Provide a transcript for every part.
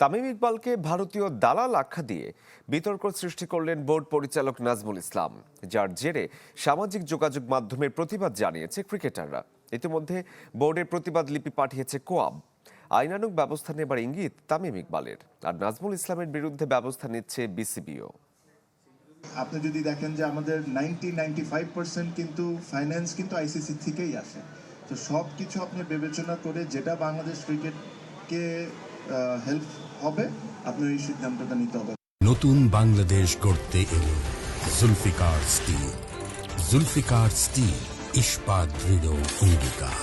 তামিম ইকবালকে ভারতীয় দালাল আখ্যা দিয়ে বিতর্ক সৃষ্টি করলেন বোর্ড পরিচালক নাজমুল ইসলাম, যার জেরে সামাজিক যোগাযোগ মাধ্যমের প্রতিবাদ জানিয়েছে ক্রিকেটাররা। ইতিমধ্যে বোর্ডের প্রতিবাদ লিপি পাঠিয়েছে কোয়াব। আইনানুগ ব্যবস্থা নেবার ইঙ্গিত তামিম ইকবালের, আর নাজমুল ইসলামের বিরুদ্ধে ব্যবস্থা নিচ্ছে বিসিবিও। আপনি যদি দেখেন যে আমাদের 95% কিন্তু ফাইন্যান্স কিন্তু আইসিসি থেকেই আসে। তো সব কিছু আপনি বিবেচনা করে যেটা বাংলাদেশ ক্রিকেটকে হেল্প হবে, আপনার এই সিদ্ধান্তটা নিতে হবে। নতুন বাংলাদেশ গড়তে এলো জুলফিকার স্টিল। জুলফিকার স্টিল, ইস্পাত দৃঢ় অঙ্গীকার।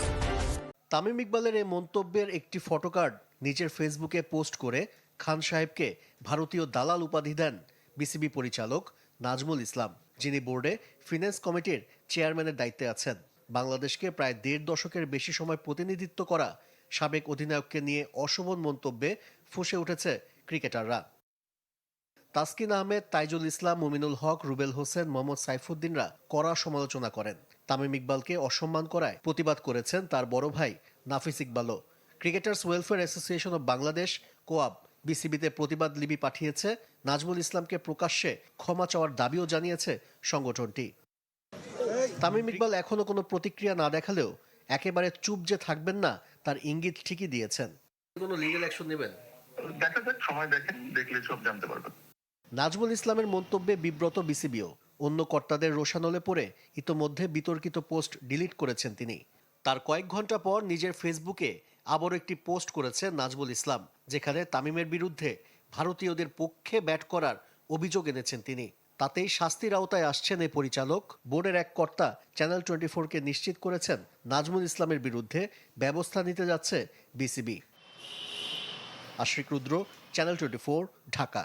তামিম ইকবালের এই মন্তব্যের একটি ফটোকার্ড নিজের ফেসবুকে পোস্ট করে খান সাহেবকে ভারতীয় দালাল উপাধি দেন বিসিবি পরিচালক নাজমুল ইসলাম, যিনি বোর্ডে ফিন্যান্স কমিটির চেয়ারম্যানের দায়িত্বে আছেন। বাংলাদেশকে প্রায় ১.৫ দশকের বেশি সময় প্রতিনিধিত্ব করা সাবেক অধিনায়ককে নিয়ে অশোভন মন্তব্যে ফুঁসে উঠেছে ক্রিকেটাররা। তাসকিন আহমেদ, তাইজুল ইসলাম, মুমিনুল হক, রুবেল হোসেন, মোহাম্মদ সাইফুদ্দিনরা কড়া সমালোচনা করেন। তামিম ইকবালকে অসম্মান করায় প্রতিবাদ করেছেন তার বড় ভাই নাফিস ইকবালও। Cricketers welfare association of Bangladesh COAB বিসিবিতে প্রতিবাদ লিপি পাঠিয়েছে। নাজমুল ইসলামকে প্রকাশ্যে ক্ষমা চাওয়ার দাবিও জানিয়েছে সংগঠনটি। তামিম ইকবাল এখনো কোনো প্রতিক্রিয়া না দেখালেও একেবারে চুপ যে থাকবেন না তার ইঙ্গিত ঠিকই দিয়েছেন। কোনো লিগ্যাল অ্যাকশন নেবেন? দেখা যাক, সময় দেখেন, দেখলে সব জানতে পারবেন। নাজমুল ইসলামের মন্তব্যে বিব্রত বিসিবিও। অন্য কর্তাদের রোষানলে পড়ে ইতোমধ্যে বিতর্কিত পোস্ট ডিলিট করেছেন তিনি। তার কয়েক ঘন্টা পর নিজের ফেসবুকে আবার একটি পোস্ট করেছে নাজমুল ইসলাম, যেখানে তামিমের বিরুদ্ধে ভারতীয়দের পক্ষে ব্যাট করার অভিযোগ এনেছেন তিনি। তাতেই শাস্তির আওতায় আসছেন এই পরিচালক। বোর্ডের এক কর্তা চ্যানেল 24-কে নিশ্চিত করেছেন নাজমুল ইসলামের বিরুদ্ধে ব্যবস্থা নিতে যাচ্ছে বিসিবি। আশিক রুদ্র, চ্যানেল 24, ঢাকা।